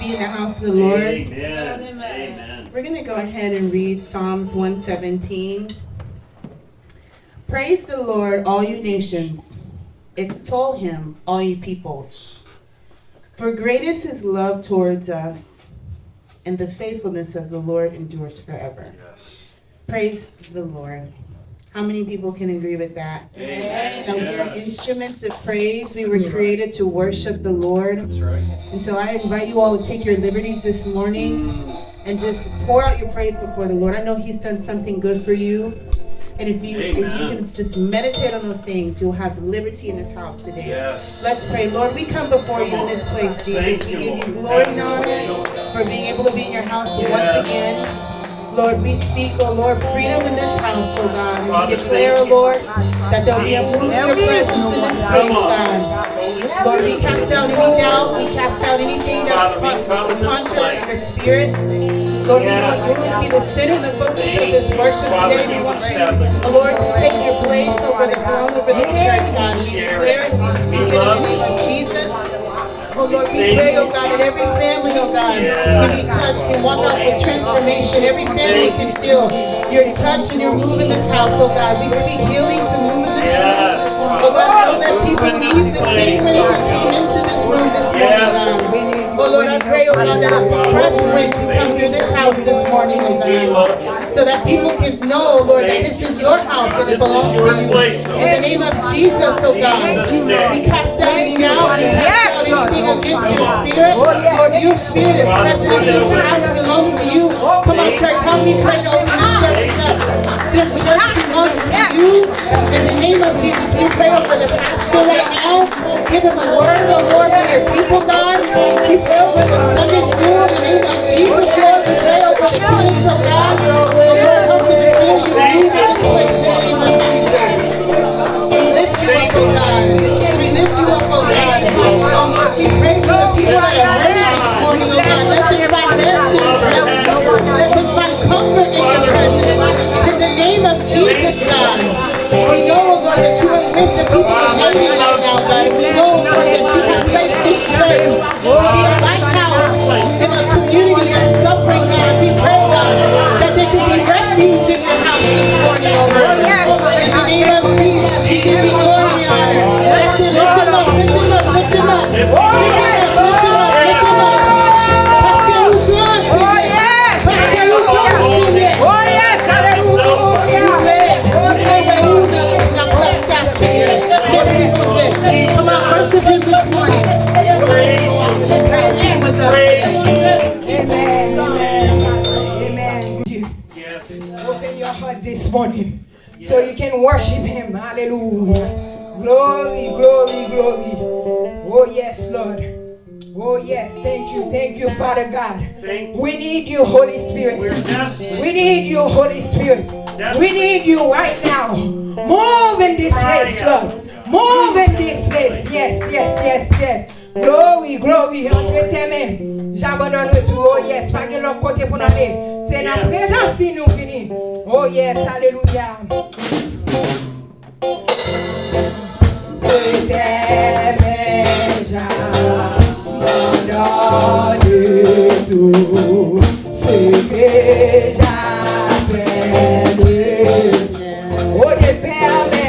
be in the house of the Lord? Amen. Amen. We're going to go ahead and read Psalms 117. Praise the Lord, all you nations. Extol him, all you peoples. For great is his love towards us, and the faithfulness of the Lord endures forever. Yes. Praise the Lord. How many people can agree with that? Amen. That we are instruments of praise. We were created to worship the Lord. That's right. And so I invite you all to take your liberties this morning and just pour out your praise before the Lord. I know he's done something good for you. And if you can just meditate on those things, you'll have liberty in this house today. Yes. Let's pray. Lord, we come before you in this place, Jesus. We give you glory and honor for being able to be in your house once again. Lord, we speak, oh Lord, freedom in this house, oh God. We declare, oh Lord, that there will be a move of your presence in this place, God. Lord, we cast out any doubt. We cast out anything that's contrary to your spirit. Lord, we want you to be the center, the focus of this worship today. We want you, oh Lord, to take your place over the throne, over this church, God. We declare it, we speak it in the name of Jesus. Oh Lord, we pray, oh God, that every family, oh God, can be touched and walk out with transformation. Every family can feel your touch and your move in this house, oh God. We speak healing to move in this room. Oh God, know that people leave the same way they came into this room this morning, God. Oh Lord, I pray, oh God, that a fresh wind can come through this house this morning, oh God, so that people can know, Lord, that this is your house and it belongs to you. In the name of Jesus, oh God, we cast out any doubt, we cast out anything against your spirit. Lord, your spirit is present in this house, belongs to you. Come on, church, help me pray to open this service up. This church belongs to you. In the name of Jesus, we pray over the pastor right now. Give him a word, oh Lord, for your people, God. We pray over the Sunday school in the name of Jesus, Lord. We pray over the kids, oh God. Oh Lord, help me to feel you move in this place in the name of Jesus. We lift you up, oh God. We lift you up, oh God. Oh Lord, we pray for the people that are hurting this morning, oh God. Let them find mercy in your presence. Let them find comfort in your presence. In the name of Jesus, God. We know, Lord, that you are with the people of Haiti right now, God. And we know, Lord, that you have placed this church to be a lighthouse in a community that's suffering, God. We pray, God, that there can be refuge in your house this morning, oh Lord. In the name of Jesus, we give you glory and honor. Let's lift him up, lift him up, lift him up. Lift him up, lift him up, lift him up. Pasteur, oh yes! Pasteur, oh yes! Oh yes, come on, worship him this morning. Praise him with us. Amen. Amen. Open your heart this morning so you can worship him. Hallelujah. Glory, glory, glory. Oh yes, Lord. Oh yes, thank you, Father God. We need you, Holy Spirit. We need you, Holy Spirit. We need you right now. Move in this place, Lord. Move in this place. Yes. Glory, glory. Entre tes mains. J'abandonne tout. Oh yes. Pas de l'autre côté pour nous aller. C'est la présence qui nous finit. Oh yes. Alléluia. Entre tes mains, j'abandonne tout. Ce que j'appelle de bien. Oh Dieu permet.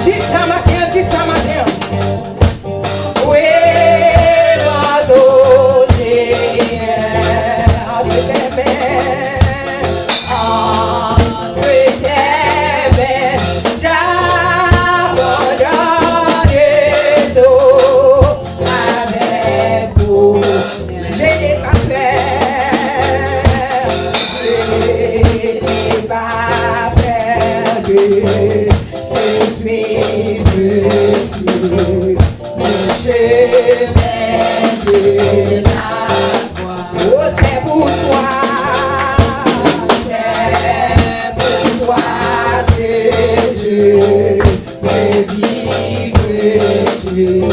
This que vivre Dieu,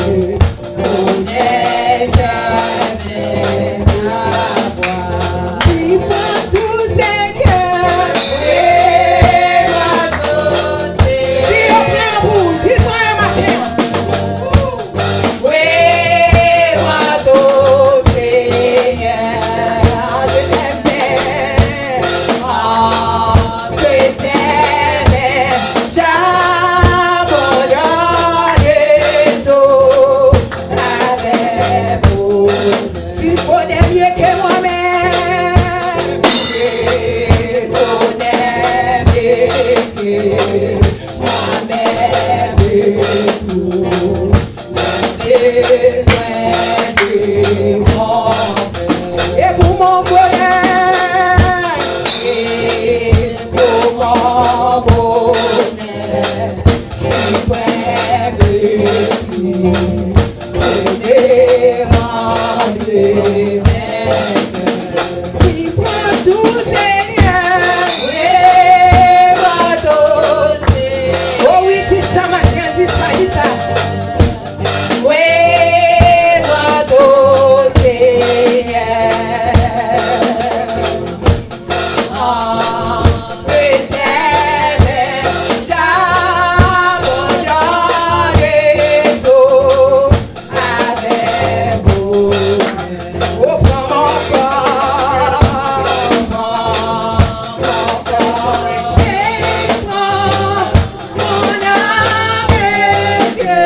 on n'est jamais à voir. Qui prend tout Seigneur, et va danser. Dis au plein bout, dis-moi un matin. Oui, oiseau Seigneur, je t'aime bien, je t'aime bien, j'abandonne tout avec vous. Tu connais mieux que moi-même, tu connais mieux que moi-même tout. Et pour mon bonheur, et pour mon bonheur, si près de ti, venez rendre qui prend tout Seigneur, oui, va doser. Oh oui, dis ça, ma chère, dis ça, dis ça. Oui, oiseau Seigneur, entre tes mains, j'abandonne tout avec vous. Oh, prends mon corps, et prends mon âme et Dieu.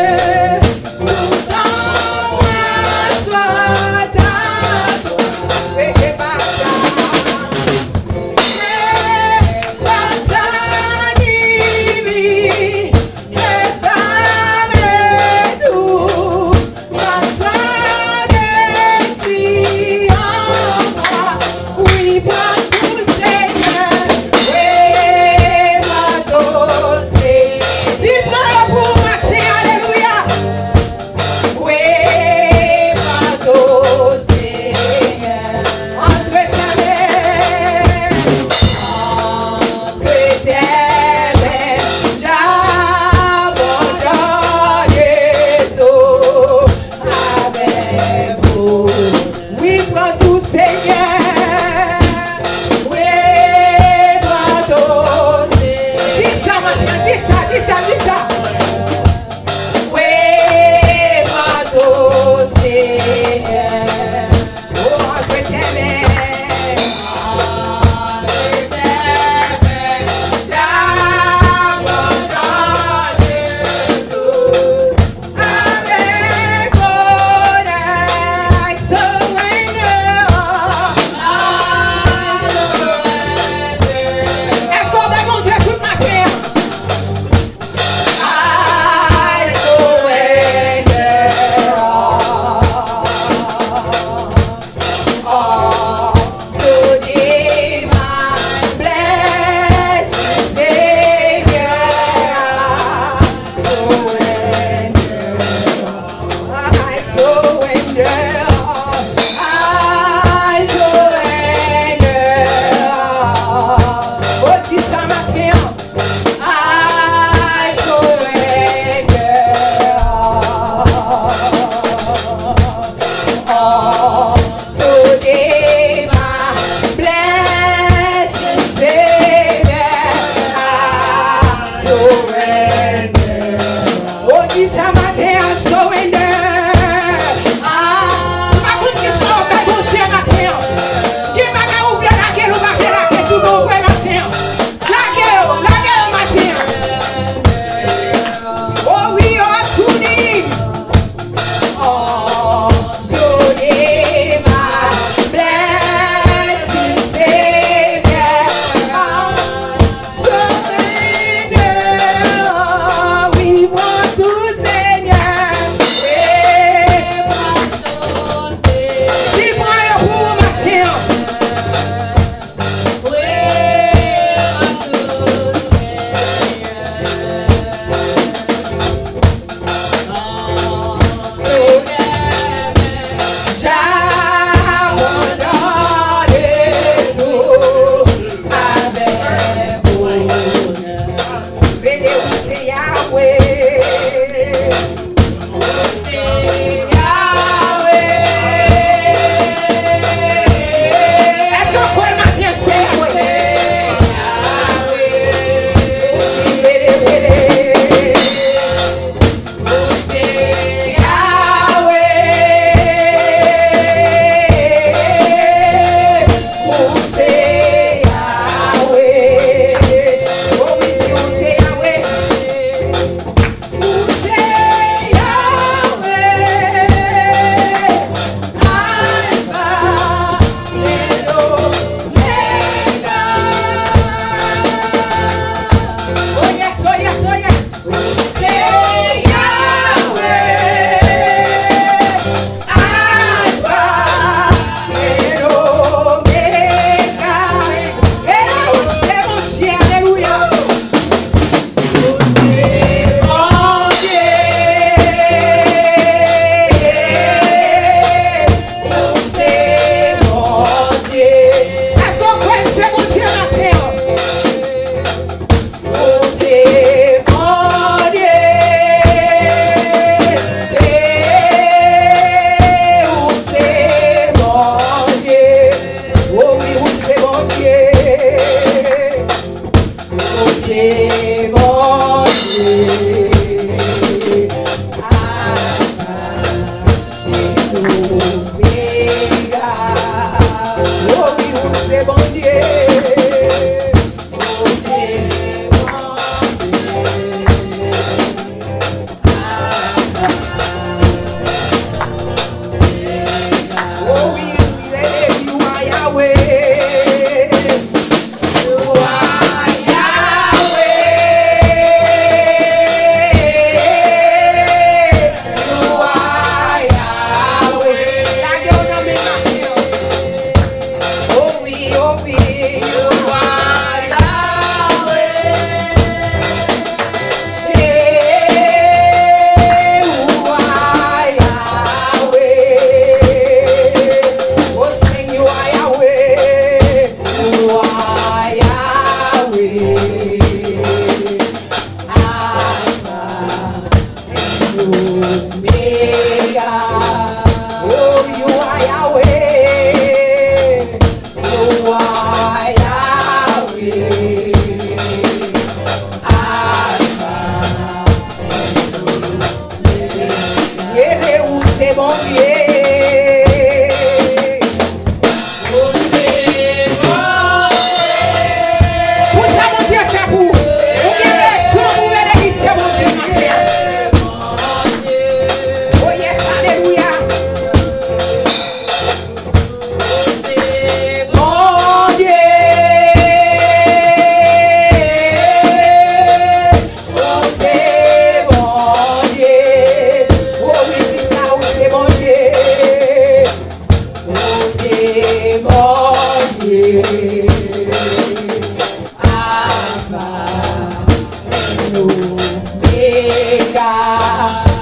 Omega.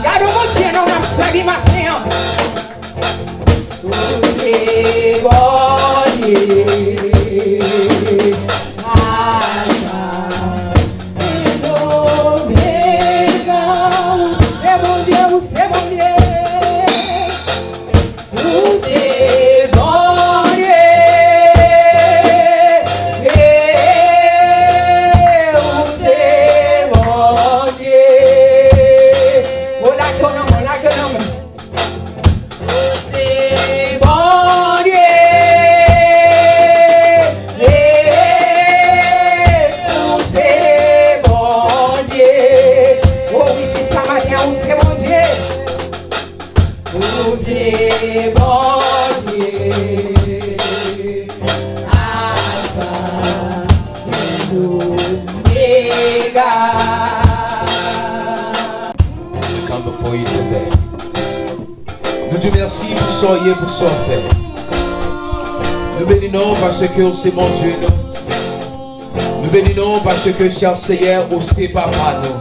Gado mon Dieu, non, on a matin. C'est bon Dieu. Alpha et Omega. C'est bon Dieu, c'est bon Dieu. C'est bon Dieu. C'est bon Dieu. Oh la conome, oh la conome. C'est bon Dieu. C'est bon Dieu. Oh oui, dis ça matin, où c'est bon Dieu. Où c'est bon Dieu. Alpha et Omega. We come before you today. Nous te merci pour soyez pour son Père. Nous bénissons parce que c'est mon Dieu nous. Nous bénissons parce que cher Seigneur aussi papa nous.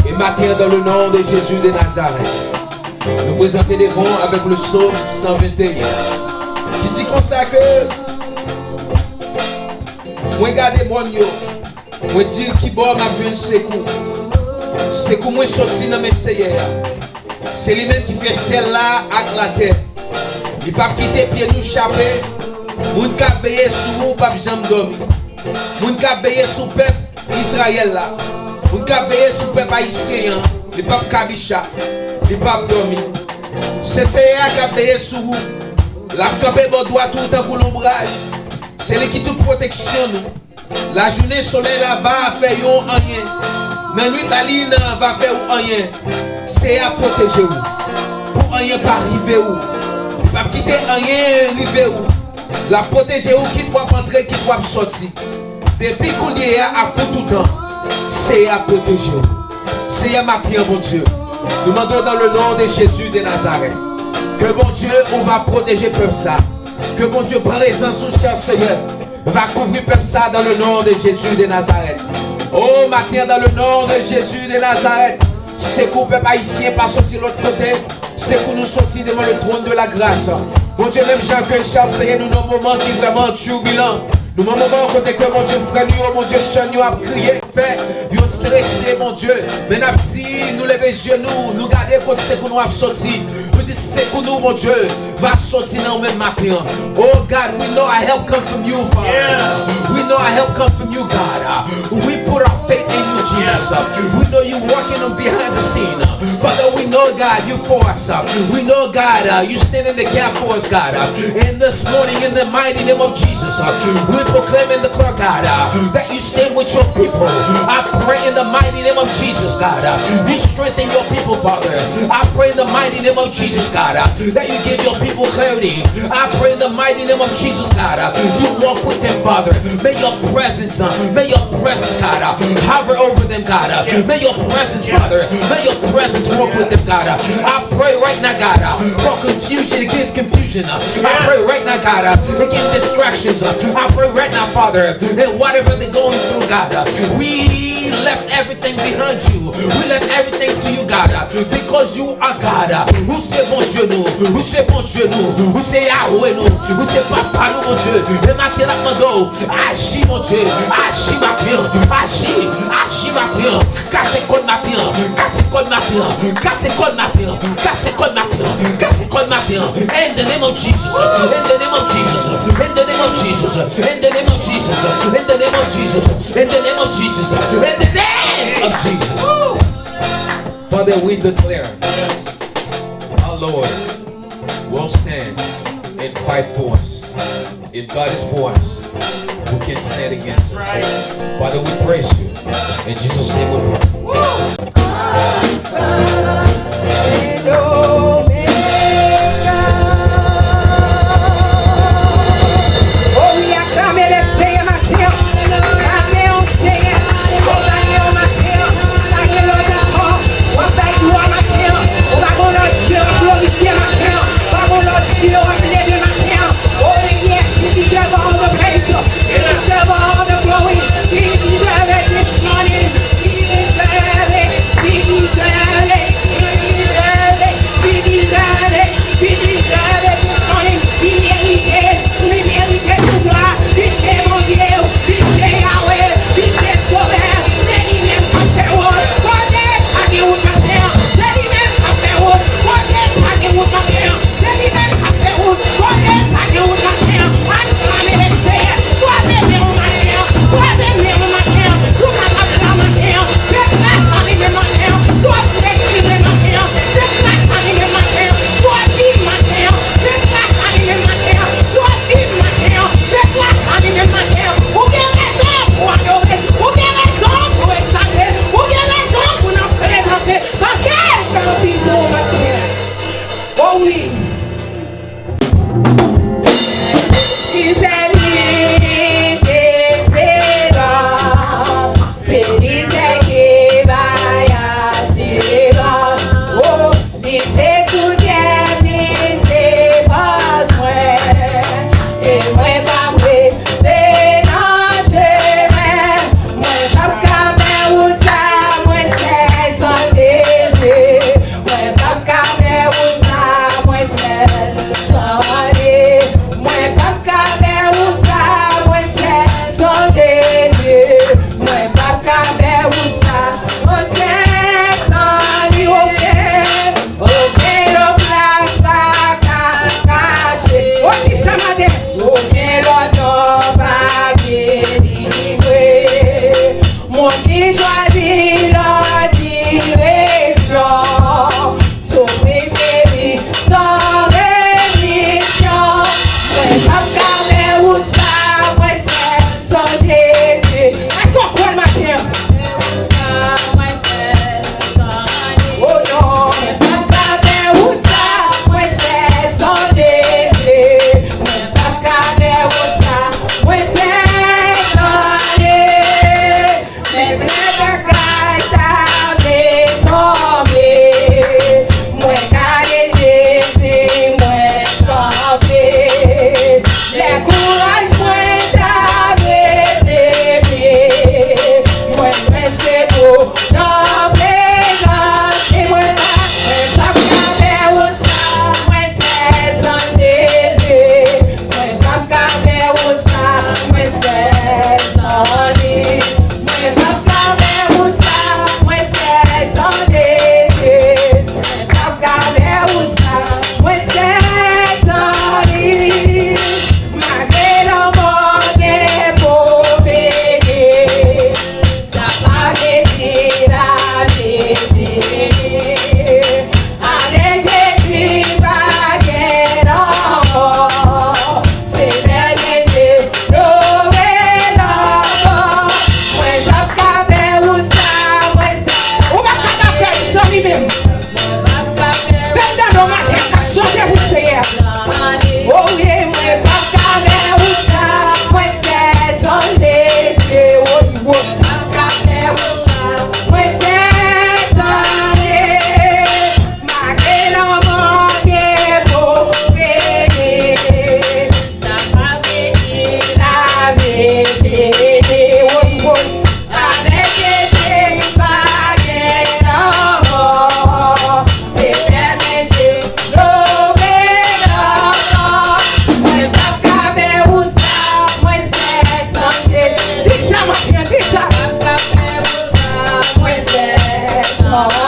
Et matin dans le nom de Jésus de Nazareth, nous présentons devant avec le psaume 121. Qui s'y consacre. Moi garder bon yo. Moi dire qui bon m'a vu secours. Secours moi sorti dans mes Seigneur. C'est lui-même qui fait celle-là avec la terre. Il pas quitter pied nous chapé. Moun ka veiller sous vous pas jamais dormir. Moun ka veiller sous peuple Israël là. Moun ka veiller sous peuple haïtien. Il pas kabicha. Il pas dormir. C'est Seigneur qui a veillé sous vous. La campé bon droit tout le temps pour l'ombrage. C'est lui qui toute protection nous. La journée soleil là-bas fait yon rien. Dans la nuit la ligne va faire rien. C'est à protéger vous. Pour rien pas arriver où. Pas quitter rien arriver où. La protéger où qui doit entrer, qui doit sortir. Depuis qu'on y est à pour tout temps. C'est à protéger vous. C'est à matin mon Dieu. Nous demandons dans le nom de Jésus de Nazareth. Que mon Dieu on va protéger peuple ça. Que mon Dieu présent sous cher Seigneur va couvrir peuple ça dans le nom de Jésus de Nazareth. Oh matin dans le nom de Jésus de Nazareth. C'est qu'on peut pas ici pas sortir de l'autre côté. C'est pour nous sortir devant le trône de la grâce. Mon Dieu, même Jean que Charles Seigneur, nous dans un moment qui est vraiment turbulent. Nous dans un moment côté que mon Dieu frère nous, mon Dieu soeur nous a crié, fait, nous stressé mon Dieu. Mais nous lever les yeux nous garder quand c'est qu'on nous a sorti. Nous disons c'est pour nous mon Dieu va sortir dans le même matin. Oh God, we know our help come from you, Father. Yeah. We know our help come from you, God. We put our faith in you, Jesus. We know you working on behind the scene. Father, we know God, you for us. We know God, you stand in the gap for us, God. And this morning, in the mighty name of Jesus, we proclaim and declare, God, that you stand with your people. I pray in the mighty name of Jesus, God, you strengthen your people, Father. I pray in the mighty name of Jesus, God, that you give your people clarity. I pray in the mighty name of Jesus, God, you walk with them, Father. May your presence, God, hover over them, God. May your presence, Father, may your presence walk with them, God. I pray right now, God, for confusion against confusion. I pray right now, God, against distractions. I pray right now, Father, that whatever they're going through, God, we left everything behind you. We left everything to you, God, because you are God. Où c'est mon Dieu nous? Où c'est mon Dieu nous? Où c'est Yahweh nous? Où c'est Papa nous, mon Dieu? Et maintenant, agis, mon Dieu. Agis, matin. Agis, matin. Casse code matin. Casse code matin. Casse code matin. Casse code matin. Casse code matin. In the name of Jesus. In the name of Jesus. In the name of Jesus. In the name of Jesus. In the name of Jesus. In the name of Jesus. In the name of Jesus. Father, we declare, our Lord will stand and fight for us. If God is for us, who can stand against us? Father, we praise you. In Jesus' name we pray. He deserves it this morning. He deserves it. He When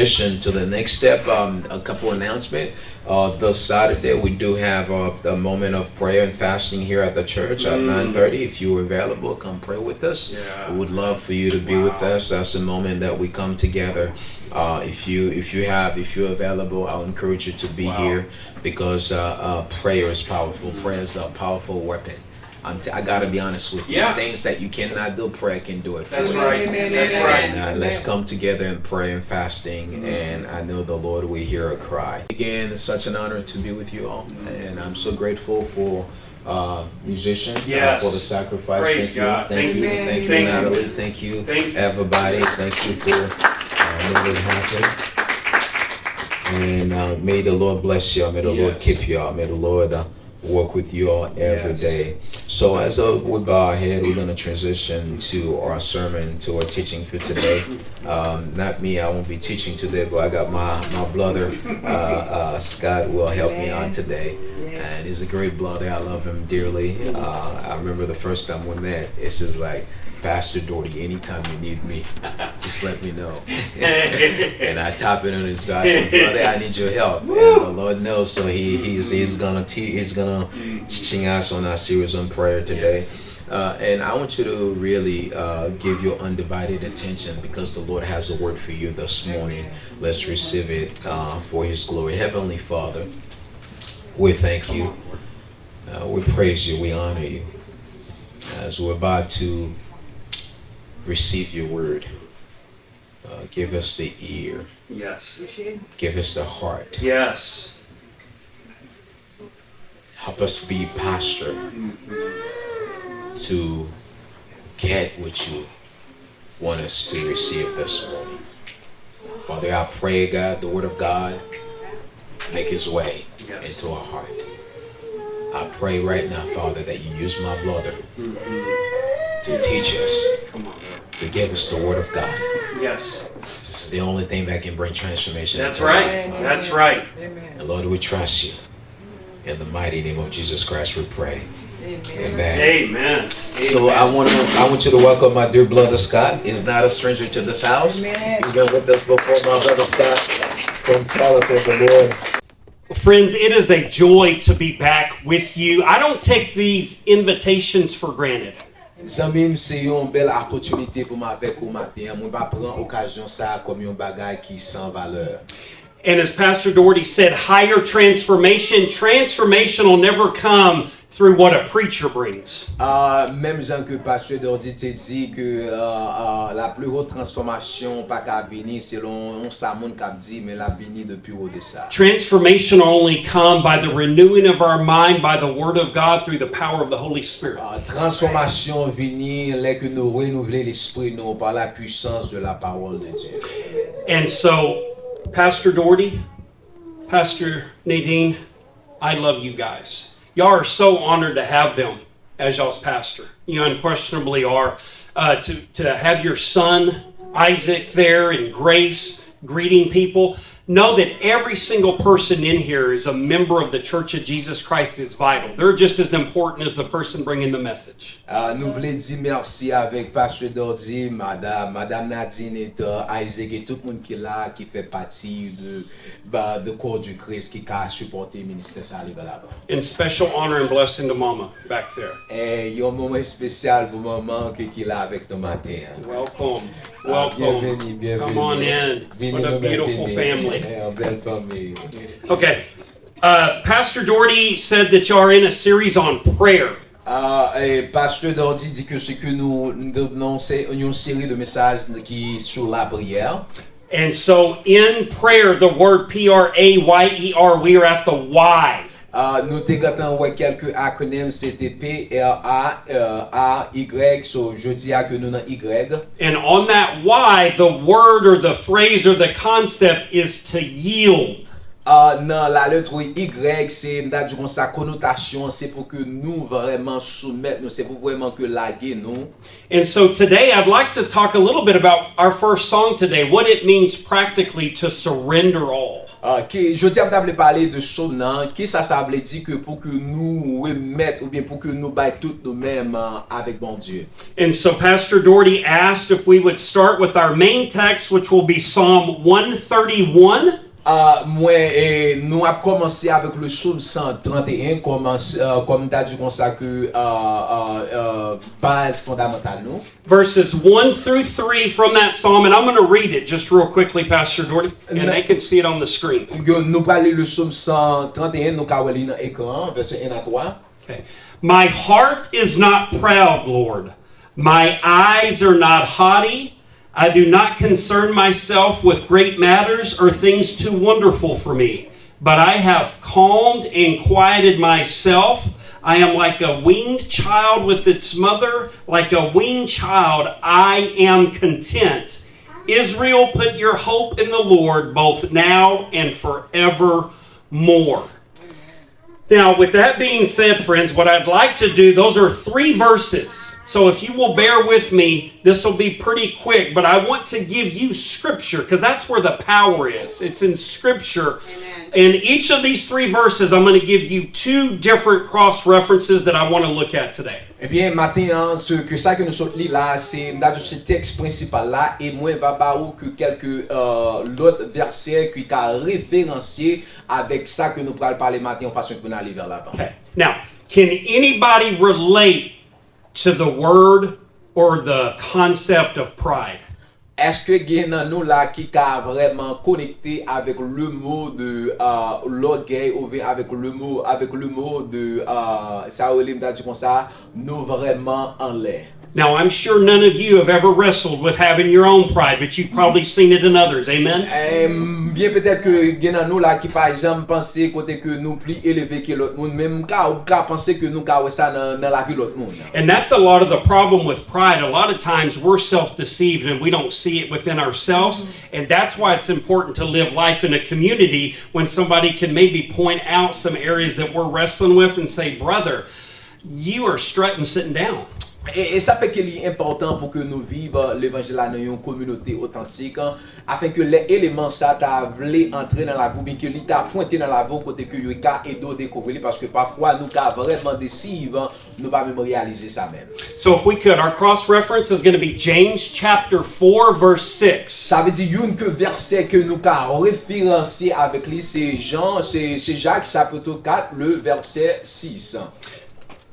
transition to the next step, a couple announcements. This Saturday we do have a moment of prayer and fasting here at the church at 9:30. If you're available, come pray with us. We would love for you to be with us. That's a moment that we come together. If you're available, I'll encourage you to be here because prayer is powerful. Prayer is a powerful weapon. I gotta be honest with you. Things that you cannot do, prayer can do it for you. That's right. That's right. And let's come together and pray and fasting, and I know the Lord will hear a cry. Again, it's such an honor to be with you all, and I'm so grateful for musician for the sacrifice. Praise God. Thank you, Natalie. Thank you, everybody. Thank you for making it happen. And may the Lord bless you. May the Lord keep you all. May the Lord work with you all every day. So as we bow our head, we're going to transition to our sermon, to our teaching for today. Not me, I won't be teaching today, but I got my brother, Scott, will help me out today. And he's a great brother. I love him dearly. I remember the first time we met, it's just like, Pastor Dordy, anytime you need me, just let me know. And I tap it on his guy. I said, brother, I need your help. And the Lord knows, so he's gonna teaching us on our series on prayer today. And I want you to really give your undivided attention because the Lord has a word for you this morning. Let's receive it for His glory. Heavenly Father, we thank you. We praise you. We honor you. As we're about to receive your word, give us the ear. Yes. Give us the heart. Yes. Help us be pastor to get what you want us to receive this morning. Father, I pray, God, the word of God make His way into our heart. I pray right now, Father, that you use my brother to teach us, to give us the word of God. Yes. This is the only thing that can bring transformation. That's right. That's right. And Lord, we trust you. In the mighty name of Jesus Christ, we pray. Amen. Amen. So I want you to welcome my dear brother Scott. He's not a stranger to this house. He's been with us before. My brother Scott from Palace of the Lord. Friends, it is a joy to be back with you. I don't take these invitations for granted. Zamim, c'est une belle opportunité pour moi avec vous matin. Moi pas prendre occasion ça comme un bagage qui sans valeur. And as Pastor Dordy said, higher transformation. Transformation will never come through what a preacher brings. Même gens que Pasteur Dordy te dit que la plus haute transformation pas qu'à venir selon ça monde qu'a dit mais la venir depuis au dessus. Transformation will only come by the renewing of our mind by the word of God through the power of the Holy Spirit. Transformation venir là que nous renouveler l'esprit nous par la puissance de la parole de Dieu. And so Pastor Dordy, Pastor Nadine, I love you guys. Y'all are so honored to have them as y'all's pastor. You unquestionably are. To have your son, Isaac, there and Grace greeting people. Know that every single person in here is a member of the Church of Jesus Christ is vital. They're just as important as the person bringing the message. Nous voulons dire merci avec Pasteur Dordy, Madame Nadine et Isaac et tout le monde qui est là, qui fait partie de corps du Christ, qui a supporté le ministère ça arrive là-bas. And special honor and blessing to Mama back there. Et il y a un moment spécial pour maman qui est là avec nous matin. Welcome. Welcome. Bienvenue. Come on in. What a beautiful family. Belle famille. Okay. Pastor Dordy said that you are in a series on prayer. Et Pasteur Dordy dit que ce que nous donnons c'est une série de messages qui sur la prière. And so in prayer, the word P-R-A-Y-E-R, we are at the Y. Nous avons quelques acronymes, c'était P-R-A-Y, so je dis que nous avons Y. And on that Y, the word or the phrase or the concept is to yield. Non, la lettre Y, c'est sa connotation, c'est pour que nous vraiment soumettre, c'est pour vraiment que laguer nous. And so today I'd like to talk a little bit about our first song today, what it means practically to surrender all. qui je dis à m'avait parler de son qui ça veut dire que pour que nous remettre ou bien pour que nous baillons tout nous-mêmes avec bon Dieu. And so Pastor Dordy asked if we would start with our main text, which will be Psalm 131. Nous avons commencé avec le psaume 131 comme t'as dit comme ça que base fondamentale nous. Verses 1 through 3 from that psalm, and I'm going to read it just real quickly, Pastor Dordy, and they can see it on the screen. Nous parlons le psaume 131, nous avons lu dans l'écran, verset 1 à 3. Okay. My heart is not proud, Lord. My eyes are not haughty. I do not concern myself with great matters or things too wonderful for me. But I have calmed and quieted myself. I am like a weaned child with its mother. Like a weaned child, I am content. Israel, put your hope in the Lord, both now and forevermore. Now, with that being said, friends, what I'd like to do, those are 3 verses. So if you will bear with me, this will be pretty quick, but I want to give you scripture because that's where the power is. It's in scripture. Amen. In each of these 3 verses, I'm going to give you 2 different cross references that I want to look at today. Eh bien, maintenant, ce que ça que nous sommes là, c'est dans ce texte principal là, et moi, va pas ou que quelques l'autre verset qui a référencié avec ça que nous pourrons parler maintenant en façon que nous aller vers l'avant. Okay. Now, can anybody relate to the word or the concept of pride? Est-ce que il y a nous là qui a vraiment connecté avec le mot de l'orgueil ou avec le mot de ça ou dit comme ça, nous vraiment en l'air. Now, I'm sure none of you have ever wrestled with having your own pride, but you've probably seen it in others. Amen? Bien peut-être que il y a nous là qui par exemple penser côté que nous plus élevé que l'autre monde, même cas penser que nous ca ça dans la vie l'autre monde. And that's a lot of the problem with pride. A lot of times we're self-deceived and we don't see it within ourselves. And that's why it's important to live life in a community when somebody can maybe point out some areas that we're wrestling with and say, brother, you are strutting sitting down. Et ça fait qu'il est important pour que nous vivions l'évangile dans une communauté authentique afin que les éléments ça t'a voulu entrer dans la vie bien que lui t'a pointé dans la vie côté que il a aidé à découvrir parce que parfois nous t'a vraiment décevant nous pas même réaliser ça même. So if we could, our cross reference is going to be James chapter 4 verse 6. Ça veut dire une que verset que nous t'a référencié avec lui c'est Jacques chapitre 4 le verset 6.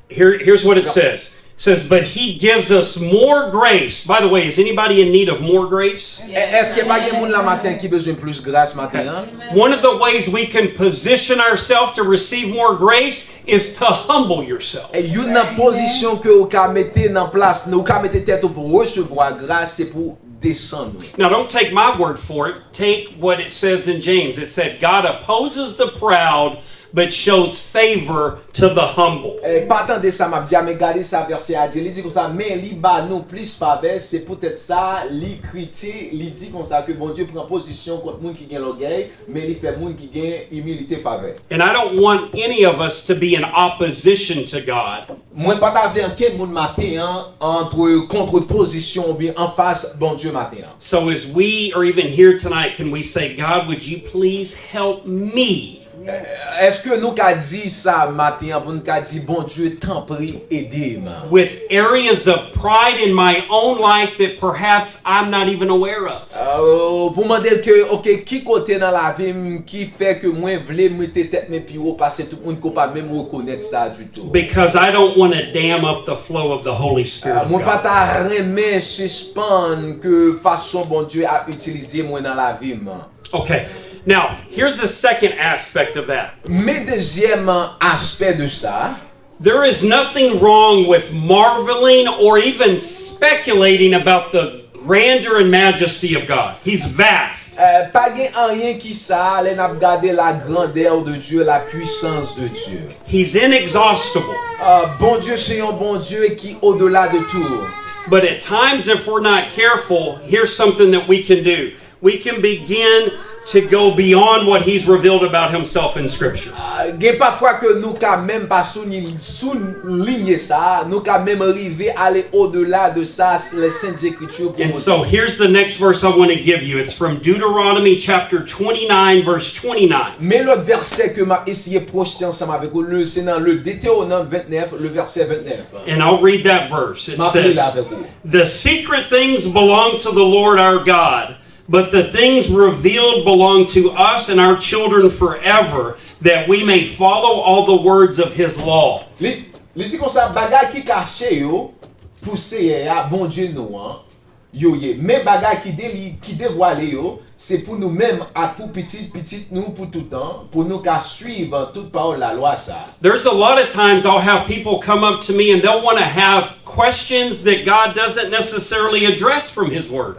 Here's what it says. It says, but he gives us more grace. By the way, is anybody in need of more grace? Est-ce que pas quelqu'un là matin qui besoin plus grâce matin? One of the ways we can position ourselves to receive more grace is to humble yourself. Et une position que vous mettez en place, vous mettez tête pour recevoir grâce, c'est pour descendre. Now, don't take my word for it. Take what it says in James. It said, God opposes the proud, but shows favor to the humble. Pas tant de ça m'a dit mais regardez ça verset a dit il dit comme ça mais li ba nous plus faveur c'est peut-être ça li critique li dit comme ça que bon Dieu prend position contre monde qui gagne l'orgueil mais il fait monde qui gagne humilité faveur. And I don't want any of us to be in opposition to God. Moi pas t'avoir un monde matin entre contre-position ou bien en face bon Dieu matin. So as we are even here tonight, can we say, God, would you please help me? Est-ce que nous qu'a dit ça matin pour nous qu'a dit bon Dieu t'en prie aidez-moi with areas of pride in my own life that perhaps I'm not even aware of. Pour demander que OK qui côté dans la vie qui fait que moi vle mettre tête mes pieds parce que tout le monde peut pas même reconnaître ça du tout. Because I don't want to dam up the flow of the Holy Spirit. Moi pas ta remet suspendre que façon bon Dieu a utilisé moi dans la vie. Okay. Now, here's the second aspect of that. Mais deuxième aspect de ça, there is nothing wrong with marveling or even speculating about the grandeur and majesty of God. He's vast. Pas rien qui ça, les n'a regarder la grandeur de Dieu, la puissance de Dieu. He's inexhaustible. Bon Dieu c'est un bon Dieu qui au-delà de tout. But at times if we're not careful, here's something that we can do. we can begin to go beyond what he's revealed about himself in Scripture. Gen parfois que nous ka même pas souligner ça, nous ka même arriver aller au-delà de ça les saintes écritures pour And so here's the next verse I want to give you. It's from Deuteronomy chapter 29 verse 29. Mais l'autre verset que m'a essayé projeter ensemble avec vous, c'est dans le Deutéronome 29, le verset 29. And I'll read that verse. It M'a pris là says, avec vous. "The secret things belong to the Lord our God, but the things revealed belong to us and our children forever, that we may follow all the words of his law." Li dit comme ça, bagay qui caché yo, poussé ya, bon Dieu nous, yo ye. Mais bagay qui dévoilé yo, c'est pour nous-mêmes, à pour petit nous, pour tout temps, pour nous qu'à suivre toute parole la loi ça. There's a lot of times I'll have people come up to me and they'll want to have questions that God doesn't necessarily address from his word.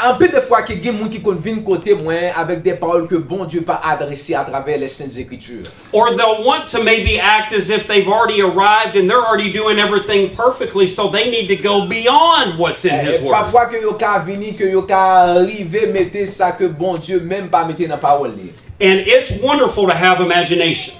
Un peu de fois que gen moun qui kon vinn côté moi avec des paroles que bon Dieu pas adressées à travers les saintes écritures. Or they'll want to maybe act as if they've already arrived and they're already doing everything perfectly, so they need to go beyond what's in his word. Parfois que yo ka vini, que yo ka arriver mettre ça que bon Dieu même pas mettre dans parole li. And it's wonderful to have imagination.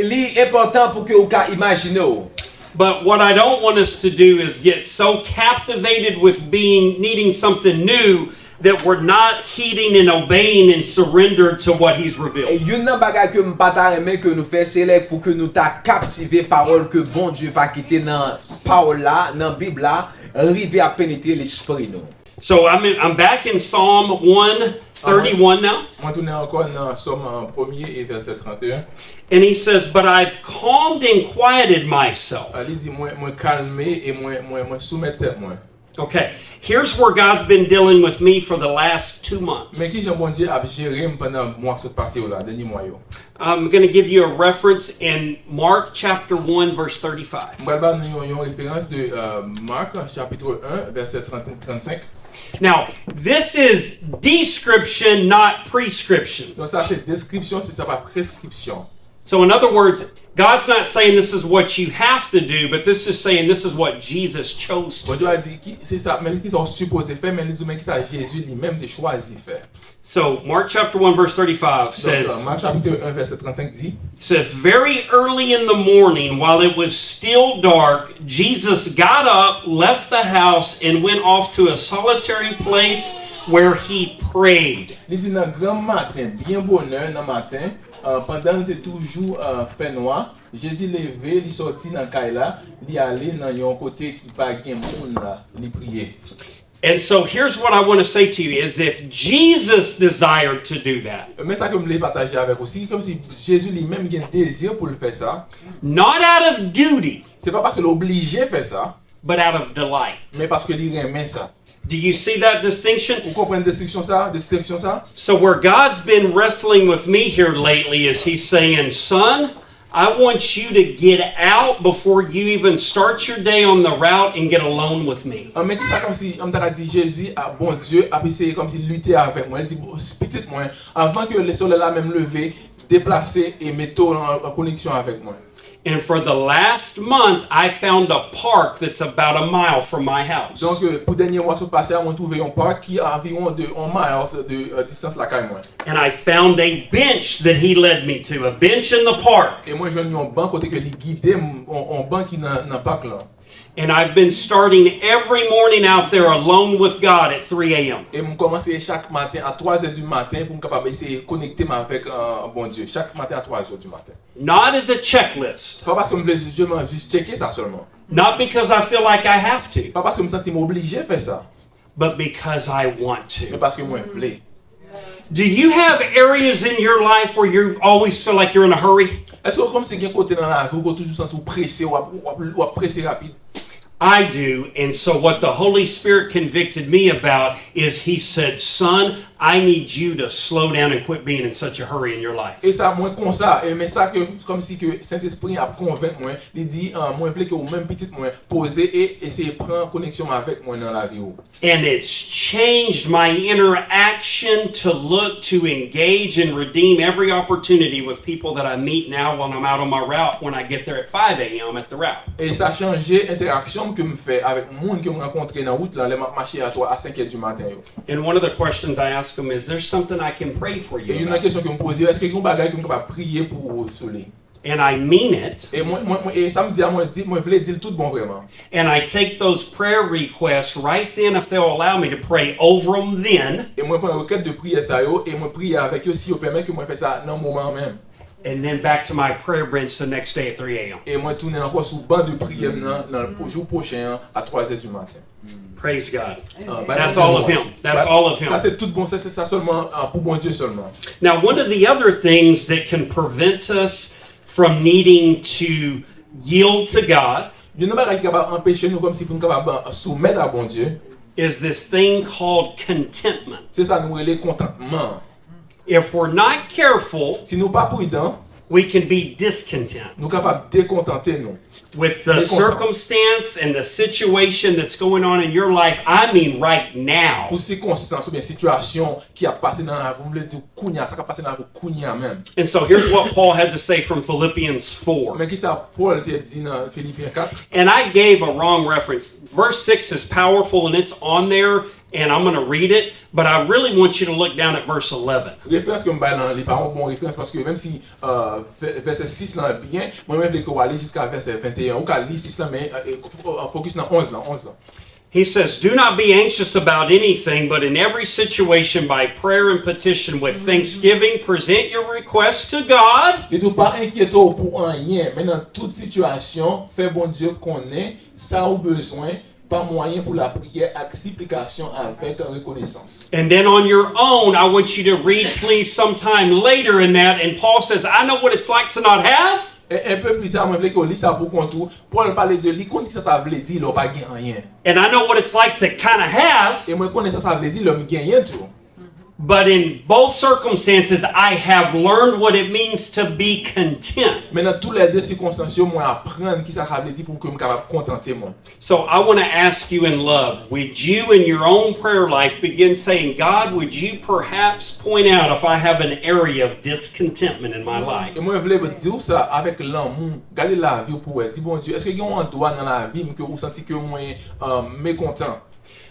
Li important pour que yo ka imaginer. But what I don't want us to do is get so captivated with needing something new that we're not heeding and obeying and surrender to what he's revealed. Et yon nan bagay que m'pa ta remen que nous fait c'est pour que nous ta captiver parole que bon Dieu pas quitter dans parole là, dans Bible là, arriver à pénétrer l'esprit nous. So I'm back in Psalm 131 now. Moi tourner encore dans Somme 1er et verset 31. And he says, "But I've calmed and quieted myself." Il dit moi calmer et moi soumettre moi. Okay, here's where God's been dealing with me for the last 2 months. Mais qui Jean bon Dieu a géré pendant mois qui sont passés là, dernier mois yo. I'm going to give you a reference in Mark chapter 1 verse 35. Moi ba nous une référence de Marc chapitre 1 verset 35. Now, this is description, not prescription. Donc ça c'est description, c'est ça pas prescription. So in other words, God's not saying this is what you have to do, but this is saying this is what Jesus chose to Bon do. Dieu a dit c'est ça mais qui sont supposés faire mais les humains qui ça Jésus lui-même de choisi faire. So Mark chapter 1 verse 35 says, Donc Marc chapitre 1 verset 35 dit very early in the morning, while it was still dark, Jesus got up, left the house, and went off to a solitary place where he prayed. Il dit dans grand matin, bien bonheur dans matin, pendant que toujours fait noir, Jésus levé, il sorti dans caille là, il allé dans un côté qui pas gen monde là, il prier. And so here's what I want to say to you is if Jesus desired to do that, Mais ça que je voulais partager avec aussi, comme si Jésus lui-même a un désir pour le faire ça, not out of duty, c'est pas parce qu'il est obligé de faire ça, but out of delight. mais parce qu'il aime ça. Do you see that distinction? Vous comprenez distinction ça? So where God's been wrestling with me here lately is he's saying, son, I want you to get out before you even start your day on the route and get alone with me. Mais qui ça comme si on t'a dit Jésus a bon Dieu a essayé comme si lutter avec moi, il dit petit moi avant que le soleil là même levé, déplacer et mettre en connexion avec moi. And for the last month, I found a park that's about a mile from my house. Donc pour dernier mois se passer, on trouvé un parc qui a environ de 1 mile de distance la caille moi. And I found a bench that he led me to, a bench in the park. Et moi je viens un banc côté que il guidait un banc qui dans parc là. And I've been starting every morning out there alone with God at 3 a.m. Et je commence chaque matin à 3h du matin pour me capable essayer de connecter avec bon Dieu. Chaque matin à 3h du matin. Not as a checklist. Pas parce que je veux juste checker ça seulement. Not because I feel like I have to, Pas parce que je me sens obligé de faire ça. but because I want Mais to. parce que moi je voulais. Do you have areas in your life where you always feel like you're in a hurry? Est-ce que comme c'est un côté dans la vie où toujours senti pressé ou pressé rapide? I do, and so what the Holy Spirit convicted me about is he said, son, I need you to slow down and quit being in such a hurry in your life. Et ça moi comme ça mais ça que comme si que Saint-Esprit a convaincu moi, il dit moi je veux que vous même petite moi poser et essayer prendre connexion avec moi dans la vie. And it's changed my interaction to look to engage and redeem every opportunity with people that I meet now when I'm out on my route when I get there at 5 a.m. at the route. Et ça a changé l'interaction que me fait avec monde que me rencontrer dans route là, les marcher à 5h du matin. And one of the questions I ask ask them, is there something I can pray for Et you une about? question que me pose, est-ce que yon bagay que me capable prier pour soleil? And I mean it. Et ça me dit à moi vle dire tout bon vraiment. And I take those prayer requests right then, if they'll allow me to pray over them then. Et moi prends requête de prière ça yo et moi prier avec eux si yo permet que moi faire ça dans moment même. And then back to my prayer bench the next day at 3 a.m. Et moi tourner encore sous banc de prière dans le jour prochain à 3h du matin. Praise God. Bah, That's all of him. That's all of him. Ça c'est tout bon, ça c'est ça seulement pour bon Dieu seulement. Now, one of the other things that can prevent us from needing to yield to God Yon bagay qui capable empêcher nous comme si pour nous capable soumettre à bon Dieu. is this thing called contentment. C'est ça nous relève contentement. If we're not careful, Si nous pas prudents, we can be discontent nous capable décontenter nous. with the circumstance and the situation that's going on in your life. I mean, right now. Pour circonstances ou bien situation qui a passé dans la vie, vous me dire kounya, ça a passé dans la vie kounya même. And so here's what Paul had to say from Philippians 4. Mais qui ça Paul te dit dans Philippiens 4? And I gave a wrong reference. Verse 6 is powerful and it's on there, and I'm going to read it, but I really want you to look down at verse 11. Référence que me bail dans les paroles bon référence parce que même si verset 6 là bien, moi même je vais aller jusqu'à verset 21 ou qu'à lire 6 là mais focus dans 11 là. He says, "Do not be anxious about anything, but in every situation by prayer and petition with thanksgiving present your requests to God." Et tout pas inquiéter pour rien, mais dans toute situation, fait bon Dieu connaît ça ou besoin par moyen pour la prière avec supplication avec reconnaissance. And then on your own, I want you to read, please, sometime later in that. And Paul says, "I know what it's like to not have." Et un peu plus tard, moi je veux qu'on lit ça pour contour. Paul parle de lui, quand ça veut dire, il n'a pas gagné rien. And I know what it's like to kind of have. Et moi je connais ça veut dire, l'homme gagne tout. But in both circumstances, I have learned what it means to be content. Mais dans toutes les deux circonstances, moi apprendre qui ça veut dire pour que je capable contenter moi. So I want to ask you in love, would you in your own prayer life begin saying, God, would you perhaps point out if I have an area of discontentment in my life? Et moi je voulais vous dire ça avec l'amour, garder la vie pour dire bon Dieu, est-ce que il y a un endroit dans la vie que vous sentez que moi mécontent?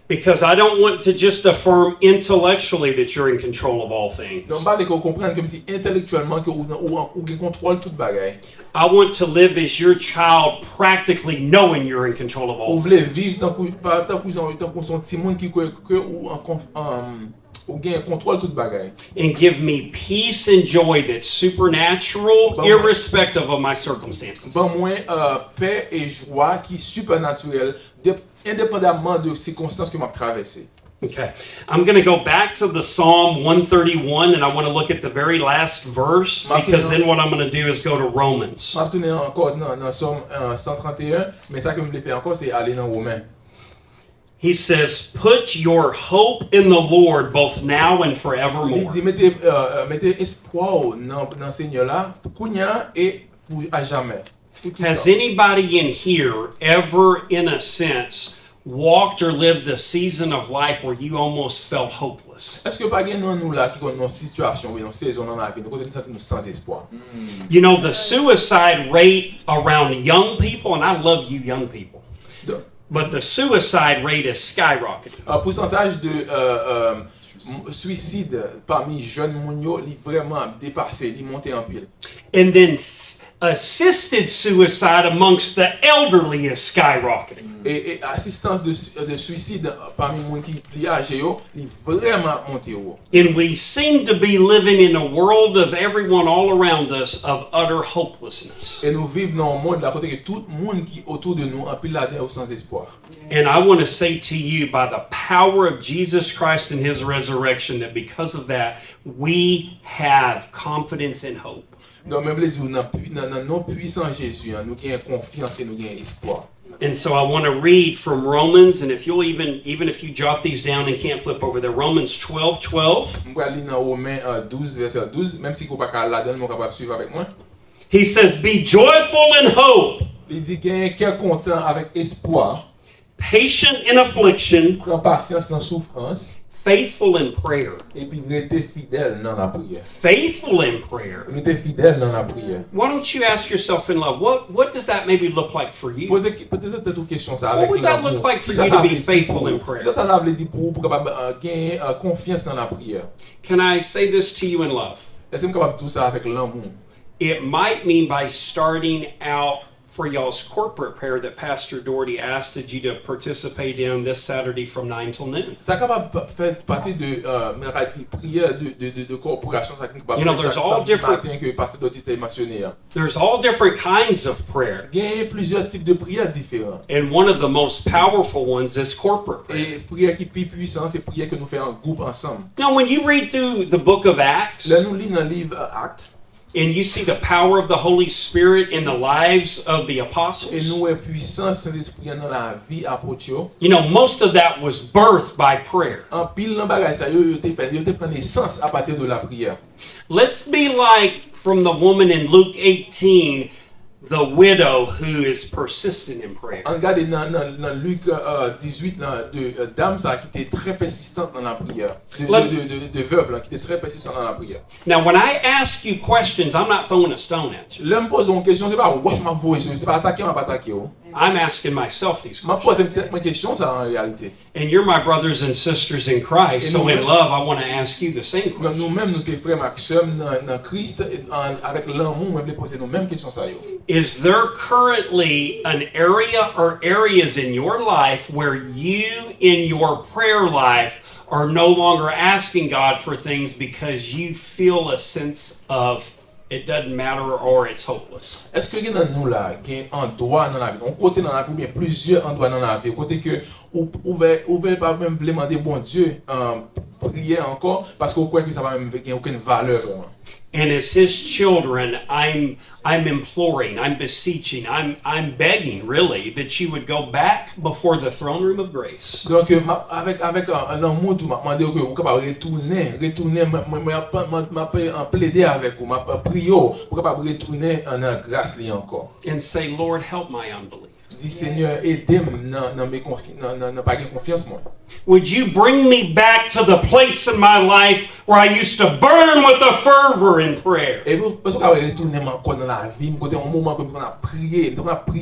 Because I don't want to just affirm intellectually that you're in control of all things. Donc pas que vous compreniez comme si intellectuellement que ou contrôle toute bagaille. I want to live as your child, practically knowing you're in control of Vous all voulez things. vivre tant que son petit monde qui que ou gain contrôle toute bagaille. And give me peace and joy that's supernatural, irrespective of my circumstances. Bon moins paix et joie qui est supernaturelle indépendamment de circonstances que m'a traversé. Okay, I'm going to go back to the Psalm 131, and I want to look at the very last verse, because then what I'm going to do is go to Romans. Je vais retourner encore dans Somme 131, mais ça que je voulais faire encore, c'est aller dans Romains. He says, "Put your hope in the Lord, both now and Il forevermore." dit, mettez espoir dans Seigneur là, pour kounya et pour à jamais. Has anybody in here ever, in a sense, walked or lived a season of life where you almost felt hopeless? Est-ce que pas gain nous là qui connaissons une situation ou une saison dans la vie, nous connaissons nous sans espoir. You know, the suicide rate around young people, and I love you young people, but the suicide rate is skyrocketing. Pourcentage de suicide parmi jeunes mounio, il vraiment dépassé, il monté en pile. And then assisted suicide amongst the elderly is skyrocketing. Et assistance de suicide parmi moun qui plus âgé yo, il vraiment monté haut. And we seem to be living in a world of everyone all around us of utter hopelessness. Et nous vivons dans un monde là côté que tout le monde qui autour de nous en pile là-dedans sans espoir. And I want to say to you, by the power of Jesus Christ and His resurrection, that because of that, we have confidence and hope. Donc même les dire dans non puissant Jésus, nous gagnons confiance et nous gagnons espoir. And so I want to read from Romans, and if you'll even if you jot these down and can't flip over there, Romans 12:12. On va lire dans Romains 12 verset 12, même si vous pas là-dedans, vous capable suivre avec moi. He says, "Be joyful in hope, Il dit gagnez cœur content avec espoir, patient in affliction, prends patience dans souffrance, faithful in prayer. Et puis rester fidèle dans la prière. Faithful in prayer. Rester fidèle dans la prière. Why don't you ask yourself in love, what does that maybe look like for you? Posez peut-être une question ça What avec would that look like for you to be faithful in prayer? Ça veut dire pour capable gagner confiance dans la prière. Can I say this to you in love? Est-ce que capable tout ça avec l'amour? It might mean by starting out for y'all's corporate prayer that Pastor Dordy asked you to participate in this Saturday from 9 till noon. Ça capable faire partie de prière de corporation ça capable. You know, there's all different que Pasteur Dordy t'a mentionné. There's all different kinds of prayer. Il y a plusieurs types de prières différents. And one of the most powerful ones is corporate prayer. Et prière qui plus puissant c'est prière que nous faisons en groupe ensemble. Now when you read through the book of Acts, Là nous lisons dans le livre Actes. and you see the power of the Holy Spirit in the lives of the Et apostles. nous avons puissance de l'esprit dans la vie apôtre. You know, most of that was birthed by prayer. En pile dans bagage ça yo te prend naissance à partir de la prière. Let's be like from the woman in Luke 18, the widow who is persistent in prayer. On regarde dans Luc 18 de dame ça qui était très persistante dans la prière. De veuve là qui était très persistante dans la prière. Now, when I ask you questions, I'm not throwing a stone at you. Là me pose une question c'est pas watch ma voix c'est pas attaquer m'a pas attaquer. I'm asking myself these M'a questions. pose une question ça en réalité. And you're my brothers and sisters in Christ, so in love, I want to ask you the same questions. Nous-mêmes nous sommes frères Maxime dans Christ avec l'amour on veut poser nos mêmes questions ça yo. Is there currently an area or areas in your life where you, in your prayer life, are no longer asking God for things because you feel a sense of it doesn't matter or it's hopeless? Est-ce que dans nous là, il y a un endroit dans la vie, un côté dans la vie, ou bien plusieurs endroits dans la vie, côté que vous pouvez pas même demander bon Dieu prier encore parce que vous croyez que ça va même gagner aucune valeur. And as His children, I'm imploring, I'm beseeching, I'm begging, really, that you would go back before the throne room of grace. Donc avec un amour tout m'a demandé que vous capable retourner m'a plaider avec vous, m'a prier pour capable retourner en grâce li encore. And say, Lord, help my unbelief. Dis Seigneur, aidez-moi dans mes pas confiance moi. Would you bring me back to the place in my life where I used to burn with a fervor in prayer? Et vous pouvez retourner encore dans la vie, côté un moment que on a prié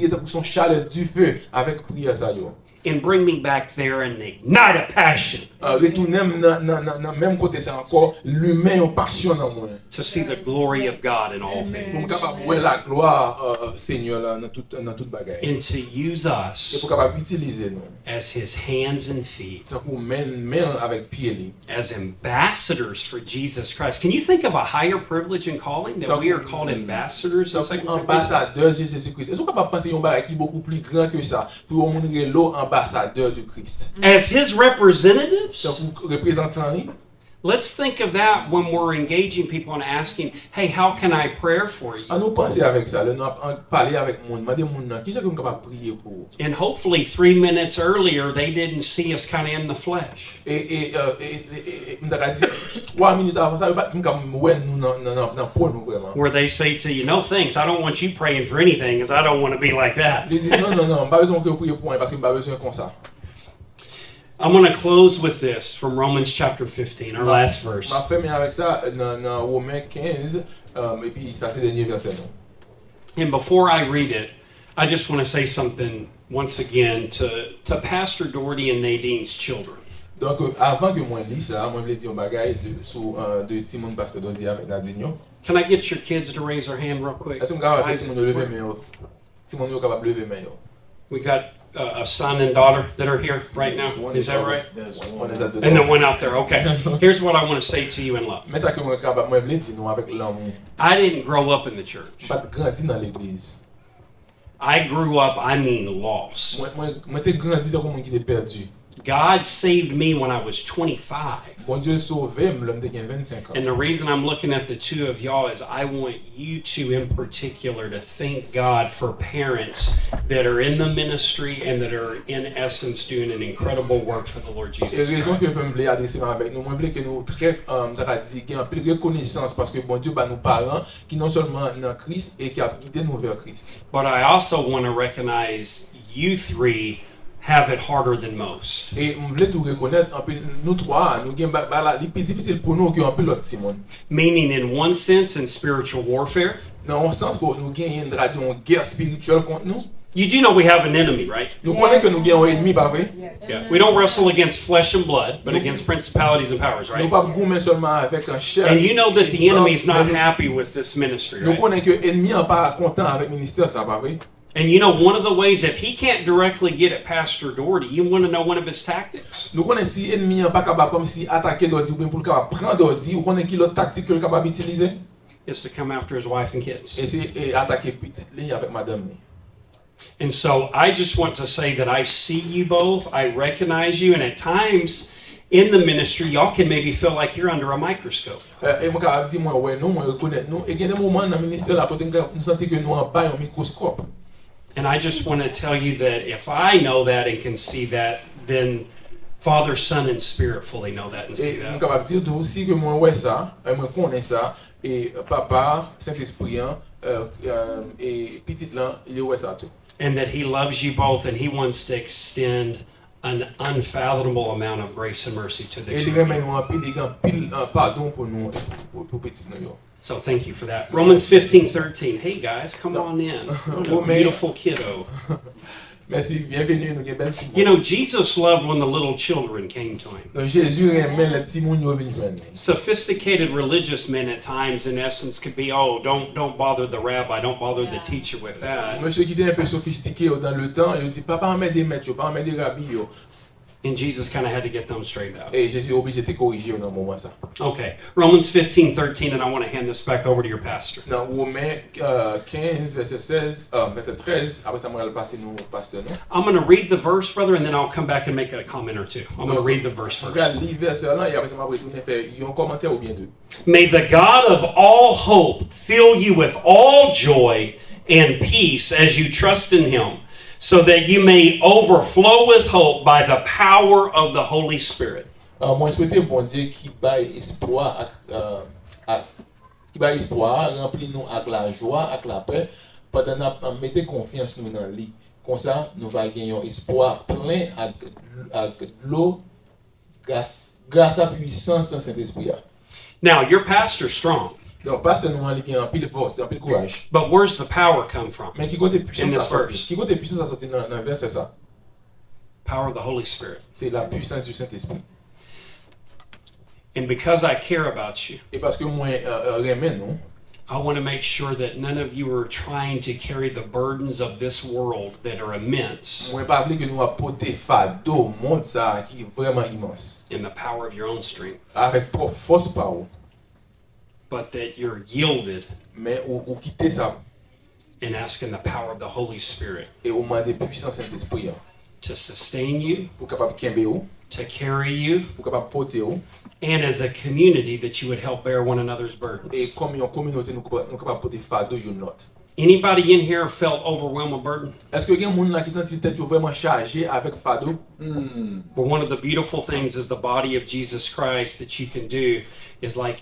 pour son chaleur du feu avec prière ça yo. And bring me back there and ignite a passion. Retourner dans même côté c'est encore l'humain en passion dans moi. To see the glory of God in all things. Pour capable voir la gloire Seigneur là dans toute bagaille. And to use Et us pour capable utiliser nous. as His hands and feet. Donc pour main avec pied li. As ambassadors for Jesus Christ. Can you think of a higher privilege and calling that we are called ambassadors? Donc ambassadeur de Jésus-Christ. Est-ce qu'on peut pas penser un bagage qui est beaucoup plus grand que ça pour montrer l'eau ambassadeur de Christ. As His representatives? Donc représentant lui. Let's think of that when we're engaging people and asking, hey, how can I pray for you? On nous penser avec ça, nous parler avec monde, demander monde qui est qu'on capable prier pour. And hopefully 3 minutes earlier, they didn't see us kind of in the flesh. Et on a dit 3 minutes avant ça, pas comme ouais nous dans pour nous vraiment. Where they say to you, no thanks, I don't want you praying for anything because I don't want to be like that. Ils disent non, pas besoin que vous priez pour moi parce que pas besoin comme ça. I'm going to close with this from Romans chapter 15, our last verse. Ma ferme avec ça dans Romains 15 et puis ça c'est le dernier verset. And before I read it, I just want to say something once again to Pastor Dordy and Nadine's children. Donc avant que moi lise ça, moi je voulais dire un bagage de Timon Pasteur Dordy avec Nadine. Can I get your kids to raise their hand real quick? Est-ce que capable Timon lever main? Timon est capable lever main. We got a son and daughter that are here right now. Is that right? On est à deux. And then one out there. Okay. Here's what I want to say to you in love. Mais ça que moi capable moi voulais dire nous avec l'amour. I didn't grow up in the church. Pas grandi dans l'église. I grew up, I mean, lost. Moi t'ai grandi dans comme qui est perdu. God saved me when I was 25. Bon Dieu sauvé me l'homme de 25 ans. And the reason I'm looking at the two of y'all is I want you two in particular to thank God for parents that are in the ministry and that are in essence doing an incredible work for the Lord Et Jesus raison que Christ. je voulais adresser avec nous, moi voulais que nous très dit qu'il y a un peu de reconnaissance parce que bon Dieu bah nos parents qui non seulement dans Christ et qui a guidé nous vers Christ. But I also want to recognize you three have it harder than most. Et on voulait tout reconnaître un peu nous trois nous gain la plus difficile pour nous que un peu l'autre Simon. Meaning, in one sense, in spiritual warfare, Dans un sens pour nous gagner une guerre spirituelle contre nous. you do know we have an enemy, right? Nous connaissons que nous gagnons un ennemi, pas vrai? Yeah. We don't wrestle against flesh and blood, but against principalities and powers, Nous right? pas goumer seulement avec un chair. And you know that the et sang, enemy is not mais happy with this ministry, nous right? connaissons que l'ennemi n'est pas content avec le ministère, ça pas vrai? And you know, one of the ways, if he can't directly get at Pastor Dordy, you want to know one of his tactics? Nous connaissons si l'ennemi n'est pas capable comme si attaquer Dordy ou bien pour le capable prendre Dordy, ou connaissons quelle autre tactique que le capable utiliser? Is to come after his wife and kids. Et c'est attaquer petite ligne avec madame. And so I just want to say that I see you both, I recognize you, and at times in the ministry, y'all can maybe feel like you're under a microscope. Et moi capable dire moi ouais nous moi reconnaître nous et il y a des moments dans le ministère là côté nous sentir que nous en bas un microscope. And I just want to tell you that if I know that and can see that, then Father, Son, and Spirit fully know that and see Et nous that. capable dire tout aussi que moi ouais ça, moi connais ça et papa, Saint-Esprit et petite là, il ouais ça tout. And that He loves you both and He wants to extend an unfathomable amount of grace and mercy to the Et il two. remet nous en pile pardon pour nous pour petit nous. So thank you for that. Romans 15:13. Hey guys, come on in. What a Amen. beautiful kiddo. Merci, bienvenue nous belle fille. You know, Jesus loved when the little children came to Him. Donc Jésus remet le petit moun yo vinn joindre. Sophisticated religious men at times, in essence, could be, oh, don't bother the rabbi, don't bother the teacher with that. Monsieur qui était un peu sophistiqué dans le temps, il dit papa en met des maîtres, pas en met des rabbis yo. And Jesus kind of had to get them straightened out. Et Jésus est obligé de te corriger dans moment ça. Okay, Romans 15:13, and I want to hand this back over to your pastor. Dans Romains 15 verset 16 verset 13, après ça moi le passer nous pasteur non. I'm going to read the verse, brother, and then I'll come back and make a comment or two. I'm going to read the verse On first. va lire verset là et après ça moi retourner faire un commentaire ou bien deux. May the God of all hope fill you with all joy and peace as you trust in Him, so that you may overflow with hope by the power of the Holy Spirit. Moi souhaiter bon Dieu qui baille espoir qui baille espoir, remplit nous avec la joie, avec la paix, pendant nous mettez confiance nous dans lui. Comme ça nous va gagner un espoir plein avec l'eau grâce à la puissance de Saint-Esprit. Now, your pastor's strong, Donc pasteur nous il gagne un peu de force, un peu de courage. but where's the power come from? Mais qui côté In puissance this ça sorti? verse. Qui côté puissance ça sorti dans verset ça? Power of the Holy Spirit. C'est la puissance du Saint-Esprit. And because I care about you, Et parce que moi remets nous, I want to make sure that none of you are trying to carry the burdens of this world that are immense moi pas voulu que nous apporter fardeau monde ça qui est vraiment immense in the power of your own strength, avec trop force par but that you're yielded mais ou quitter ça and asking the power of the Holy Spirit et au moins de puissance Saint-Esprit to sustain you, pour capable kembe ou to carry you, pour capable porter ou and as a community that you would help bear one another's et burdens. comme une communauté nous capable porter fardeau une autre. Anybody in here felt overwhelmed with burden? Est-ce que quelqu'un monde là qui senti tête vraiment chargé avec fardeau? Well, one of the beautiful things as the body of Jesus Christ that you can do is like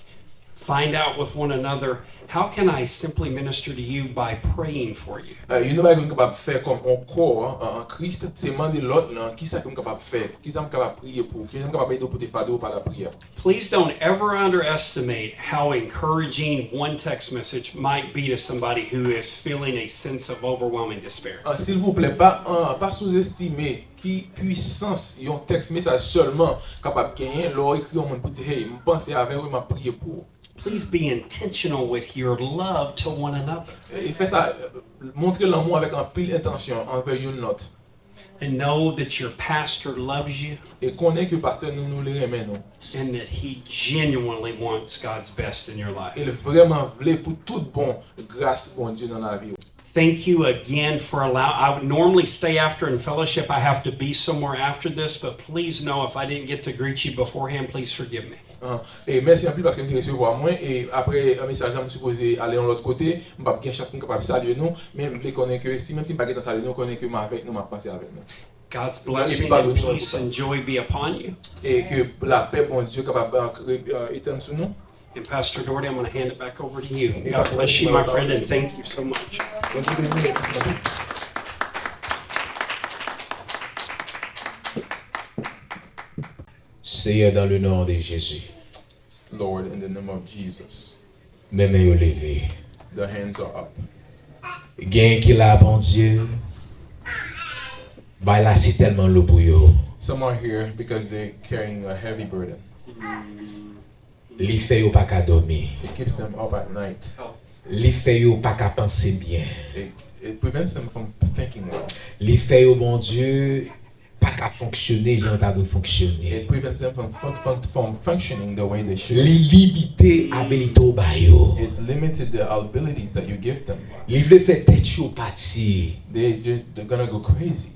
find out with one another, how can I simply minister to you by praying for you? Une chose qu'on capable faire comme un corps en Christ, c'est demander l'autre là, qui ça qu'on capable faire, qui ça qu'on capable prier pour, qui ça qu'on capable aider pour te fardeau par la prière. Please don't ever underestimate how encouraging one text message might be to somebody who is feeling a sense of overwhelming despair. S'il vous plaît, pas sous-estimer qui puissance un texte message seulement capable gagner leur écrit on pour dire hey, me penser avec moi prier pour. Please be intentional with your love to one another. Et fait ça montrer l'amour avec un pile intention envers une autre. And know that your pastor loves you Et connaît que pasteur nous les remet nous. and that he genuinely wants God's best in your life. Il vraiment voulait pour tout bon grâce bon Dieu dans la vie. Thank you again for I would normally stay after in fellowship. I have to be somewhere after this, but please know if I didn't get to greet you beforehand, please forgive me. Et merci en plus parce que nous recevoir moi et après un message je me supposé aller de l'autre côté, on pas bien chance capable saluer nous, mais je connais que si même si pas dans saluer nous connais que avec nous m'a passer avec nous. God's blessing and peace and joy be upon you. Et que la paix bon Dieu capable étendre sur nous. And Pastor Dordy, I'm going to hand it back over to you. God bless you, my friend, and thank you so much. Seigneur, dans le nom de Jésus. Lord, in the name of Jesus, Mes mains au levé. the hands are up. Gain qui là, bon Dieu. Bah là, c'est tellement lourd pour eux. Some are here because they're carrying a heavy burden. Li fait yo pas qu'à dormir. It keeps them up at night. Li fait yo pas qu'à penser bien. It prevents them from thinking well. Li fait yo, bon Dieu, pas qu'à fonctionner, j'ai entendu fonctionner. It prevents them from functioning the way they should. Li limité habilité au bayo. It limited the abilities that you give them. Li vle fait tête yo parti. They're gonna go crazy.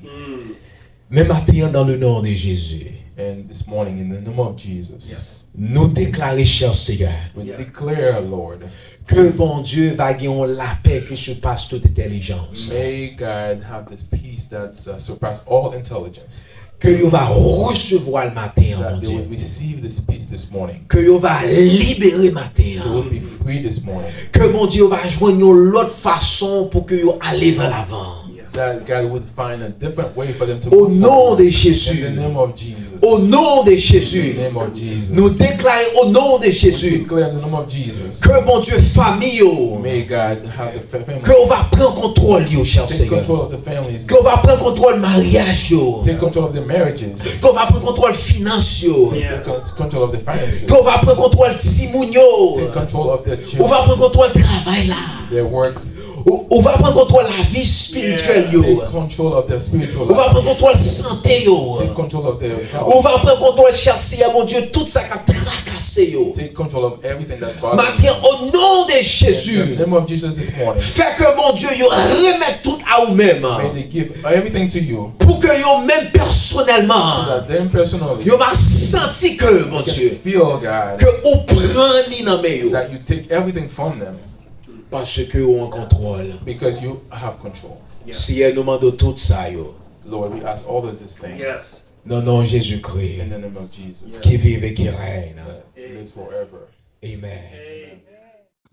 Mais maintenant, dans le nom de Jésus, And this morning, in the name of Jesus, nous déclarer, cher Seigneur, we declare, Lord, que bon Dieu va gagner la paix qui surpasse toute intelligence. may God have this peace that surpasses all intelligence. Que yo va recevoir le matin, That bon they will Dieu. receive this peace this morning. Que yo va libérer matin. They will be free this morning. Que mon Dieu va joindre l'autre façon pour que yo aller vers l'avant. That God would find a different way for them to Au move nom forward. de Jésus. In the name of Jesus. Au nom de In Jésus. the name of Jesus. Nous déclarons au nom de We Jésus declare in the name of Jesus. que mon Dieu famille yo, May God have the family. que on va prendre contrôle yo, cher Take Seigneur. control of the families. Qu'on va prendre contrôle mariage yo. Take control of the marriages. Qu'on va prendre contrôle finance yo. Take control of the finances. Qu'on va prendre contrôle timoun yo. Take control of their On children, va prendre contrôle travail là. their work. On va prendre contrôle la vie spirituelle yo. Take control of their spiritual On va life. prendre contrôle santé yo. Take control of their On health. va prendre contrôle cher Seigneur mon Dieu tout ça qui a tracassé yo. Take control of everything that's bothering Maintenant you. au nom de In the Jésus. name of Jesus this morning, Fait que mon Dieu yo remette tout à vous même. may they give everything to you. Pour que yo même personnellement That them personally yo va sentir que mon can Dieu feel, God, que ou prend ni dans mes yo that you take everything from them parce que yo en contrôle. because you have control. Si elle nous demande tout ça yo. Lord, we ask all of these things Non non Jésus-Christ in the name of Jesus. qui vive et qui règne. That lives forever. Amen.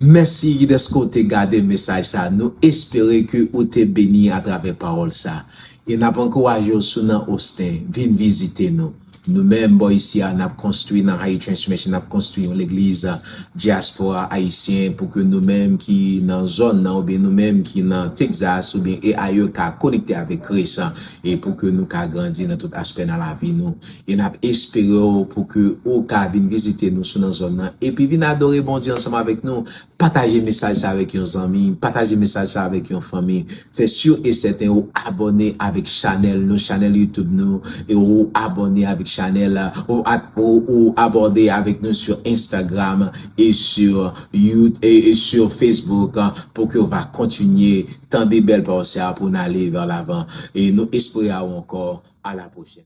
Merci de ce côté garder message ça. Nous espérons que vous êtes béni à travers parole ça. Et n'a pas encouragé sous nan Austin, viens visiter nous. Nous-mêmes, ici, on a construit dans Heartfelt, on a construit l'église Diaspora haïtien pour que nous-mêmes qui dans zone, ou bien nous-mêmes qui dans Texas, ou bien et ailleurs, qui connecté avec Christ, et pour que nous qui grandir dans tout aspect dans la vie nous. Et n'a espéré pour que vous qui viennent visiter nous sur dans zone, et puis viennent adorer bon Dieu ensemble avec nous, partager message ça avec vos amis, partager message ça avec vos famille, fait sûr et certain ou abonner avec channel, nos channel YouTube nous, et ou abonner avec channel, ou aborder avec nous sur Instagram et sur YouTube et sur Facebook pour que on va continuer tant des belles pensées pour nous aller vers l'avant et nous espérons encore à la prochaine.